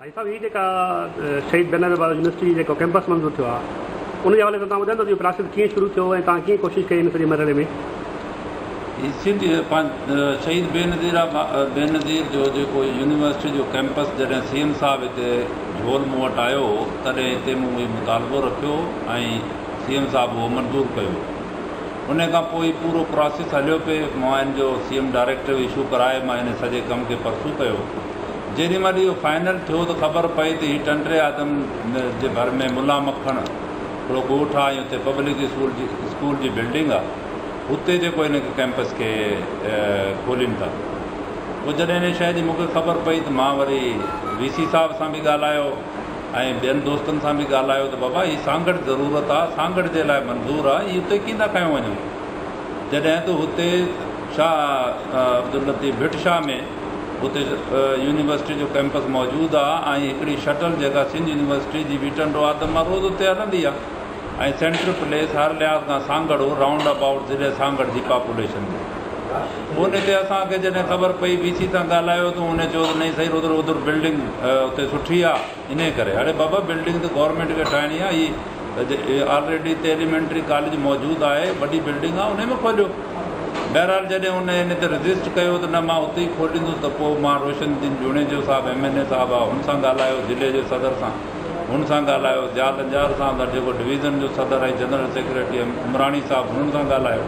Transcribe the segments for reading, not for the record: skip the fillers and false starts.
भाई साहब ये जेका शहीद बेनज़ीर यूनिवर्सिटी जेको कैंपस मंज़ूर थियो आहे उन जे हवाले सां तव्हां ॿुधाईंदो इहो प्रोसेस कीअं शुरू थियो ऐं तव्हां कीअं कोशिशि कई इन सॼे मरहले में? शहीद बेनज़ीर जो जेको यूनिवर्सिटी जो कैंपस जॾहिं CM साहब हिते झोल मूं वटि आयो तॾहिं हिते मूं इहो मुतालबो रखियो ऐं CM साहब उहो मंज़ूरु कयो। उन खां पोइ पूरो प्रोसेस हलियो पियो। मां हिन जो CM डायरेक्टर इशू कराए मां हिन सॼे कम खे परसू कयो। जेॾी महिल इहो फाइनल थियो त ख़बर पई त हीअ टंडरे आदम जे भर में मुला मखण हिकिड़ो ॻोठु आहे ऐं हुते पब्लिक स्कूल जी बिल्डिंग आहे, हुते जेको हिन कैंपस खे खोलीनि था। पोइ जॾहिं हिन शइ जी मूंखे ख़बर पई त मां वरी VC साहब सां बि ॻाल्हायो ऐं ॿियनि दोस्तनि सां बि ॻाल्हायो त बाबा हीअ सांगड़ ज़रूरत आहे, सांगड़ जे लाइ मंज़ूरु आहे, हीअ हुते कीअं था कयूं वञूं। जॾहिं त हुते शाह अब्दुल लतीफ़ भिट शाह में हुते यूनिवर्सिटी जो कैंपस मौजूदु आहे ऐं हिकिड़ी शटल जेका सिंध यूनिवर्सिटी जी वीटंडो आदम मां रोज़ हुते हलंदी आहे ऐं सेंट्रल प्लेस हर लिहाज़ खां सांगड़ राउंड अबाउट ज़िले सांगड़ जी पॉपुलेशन में। उन ते असांखे जॾहिं ख़बर पई VC सां ॻाल्हायो त उन चयो त न सही उधर बिल्डिंग हुते सुठी आहे, इन करे अड़े बाबा बिल्डिंग त गवर्नमेंट खे ठाहिणी आहे, हीअ ऑलरेडी हिते एलिमेंट्री कॉलेज मौजूदु आहे, वॾी बिल्डिंग आहे, उन में खोलियो। बहरहाल जॾहिं उन हिन ते रजिस्ट कयो त न मां उते ई खोलींदुसि त पोइ मां रोशनदीन जुणेजो साहब MNA साहब आहे हुन सां ॻाल्हायो, ज़िले जे सदर सां हुन सां ॻाल्हायो, ज़ियाद अंजार सां जेको डिवीज़न जो सदर आहे जनरल सेक्रेटरी उमरानी साहब हुननि सां ॻाल्हायो।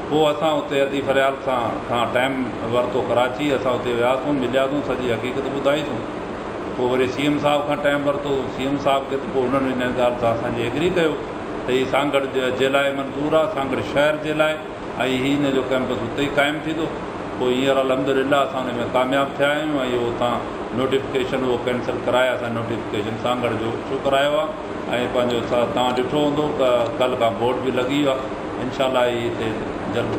पोइ असां हुते अती फरियाल खां टाइम वरितो कराची, असां हुते वियासीं, मिलियासीं, सॼी हक़ीक़त ॿुधाईसीं। पोइ वरी CM साहब खां टाइम वरितो, CM साहब खे त पोइ हुननि हिन ॻाल्हि सां असांजी एग्री कयो त हीअ सांगड़ जे लाइ मंज़ूरु आहे, सांगड़ शहर जे लाइ, ऐं हिन जो कैंपस हुते ई क़ाइमु थींदो। पोइ हींअर अल्हम्दुलिल्लाह असां हुन में कामयाबु थिया आहियूं ऐं इहो हुतां नोटिफिकेशन उहो कैंसिल कराए असां नोटिफिकेशन सांगड़ जो इशू करायो आहे ऐं पंहिंजो तव्हां ॾिठो हूंदो त कल्ह खां बोर्ड बि लॻी वियो आहे। इनशाला ही हिते जल्द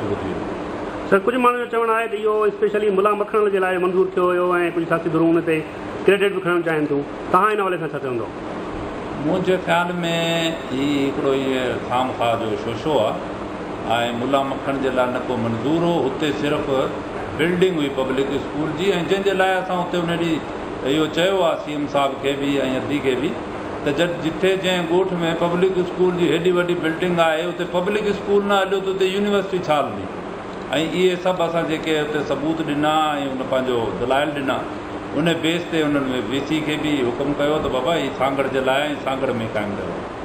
शुरू थी वेंदो। सर कुझु माण्हुनि जो चवणु आहे त इहो स्पेशली मुला मखण जे लाइ मंज़ूरु थियो हुयो ऐं कुझु साथी ध्रुव हुन ते क्रेडिट बि खणणु चाहिनि थियूं, तव्हां हिन हवाले सां छा चवंदो? मुंहिंजे ख़्याल में हीअ हिकिड़ो इहे खाम खा जो शोशो आहे ऐं मुला मखण जे लाइ न को मंज़ूरु हो, हुते सिर्फ़ु बिल्डिंग हुई पब्लिक स्कूल जी ऐं जंहिंजे लाइ असां हुते उन ॾींहुं इहो चयो आहे CM साहब खे बि ऐं अदी खे बि त जिथे जंहिं ॻोठ में पब्लिक स्कूल जी हेॾी वॾी बिल्डिंग आहे उते पब्लिक स्कूल न हलियो त उते यूनिवर्सिटी छा हलंदी। ऐं इहे सभु असां जेके हुते सबूत ॾिना ऐं उन पंहिंजो दलाइल ॾिना उन बेस ते उन्हनि VC खे बि हुकुम कयो त बाबा हीअ सांगड़ जे लाइ सांगड़ में क़ाइमु कयो।